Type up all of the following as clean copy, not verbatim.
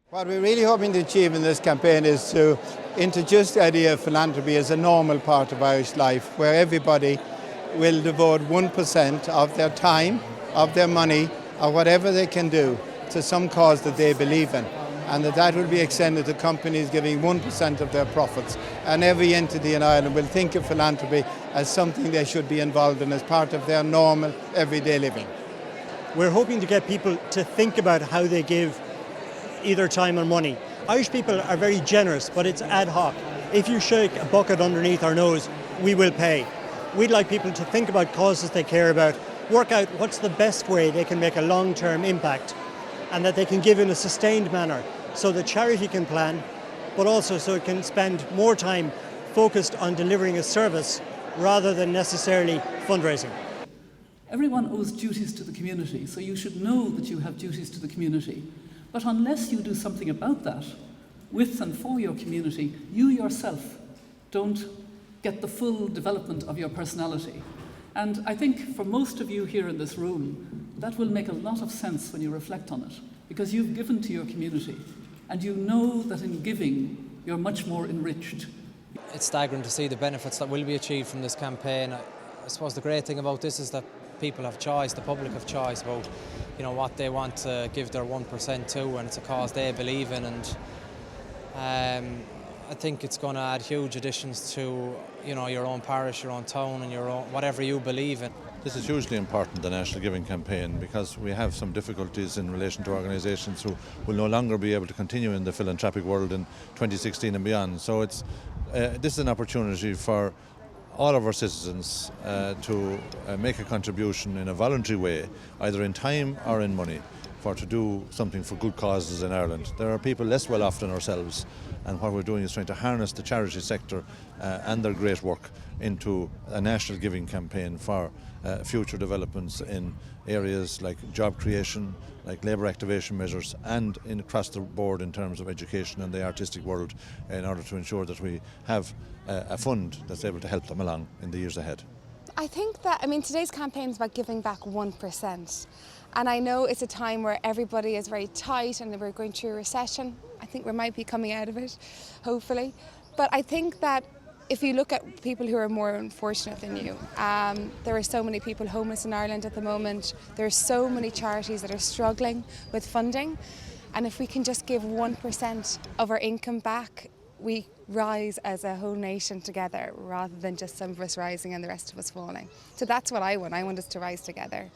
What we're really hoping to achieve in this campaign is to introduce the idea of philanthropy as a normal part of Irish life, where everybody will devote 1% of their time, of their money, or whatever they can do to some cause that they believe in. And that will be extended to companies giving 1% of their profits. And every entity in Ireland will think of philanthropy as something they should be involved in as part of their normal, everyday living. We're hoping to get people to think about how they give either time or money. Irish people are very generous, but it's ad hoc. If you shake a bucket underneath our nose, we will pay. We'd like people to think about causes they care about, work out what's the best way they can make a long-term impact, and that they can give in a sustained manner so the charity can plan, but also so it can spend more time focused on delivering a service rather than necessarily fundraising. Everyone owes duties to the community, so you should know that you have duties to the community. But unless you do something about that, with and for your community, you yourself don't get the full development of your personality. And I think for most of you here in this room, that will make a lot of sense when you reflect on it, because you've given to your community, and you know that in giving, you're much more enriched. It's staggering to see the benefits that will be achieved from this campaign. I suppose the great thing about this is that people have choice, the public have choice about what they want to give their 1% to, and it's a cause they believe in, and I think it's going to add huge additions to your own parish, your own town, and your own whatever you believe in. This is hugely important, the National Giving Campaign, because we have some difficulties in relation to organisations who will no longer be able to continue in the philanthropic world in 2016 and beyond. So this is an opportunity for all of our citizens to make a contribution in a voluntary way, either in time or in money, to do something for good causes in Ireland. There are people less well off than ourselves, and what we're doing is trying to harness the charity sector and their great work into a national giving campaign for future developments in areas like job creation, like labour activation measures, and across the board in terms of education and the artistic world, in order to ensure that we have a fund that's able to help them along in the years ahead. I think that, today's campaign is about giving back 1%. And I know it's a time where everybody is very tight and we're going through a recession. I think we might be coming out of it, hopefully. But I think that if you look at people who are more unfortunate than you, there are so many people homeless in Ireland at the moment. There are so many charities that are struggling with funding. And if we can just give 1% of our income back, we rise as a whole nation together, rather than just some of us rising and the rest of us falling. So that's what I want. I want us to rise together.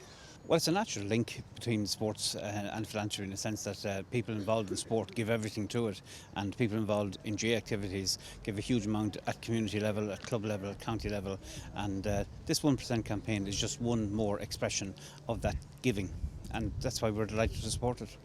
Well, it's a natural link between sports and philanthropy, in the sense that people involved in sport give everything to it, and people involved in GA activities give a huge amount at community level, at club level, at county level, and this 1% campaign is just one more expression of that giving, and that's why we're delighted to support it.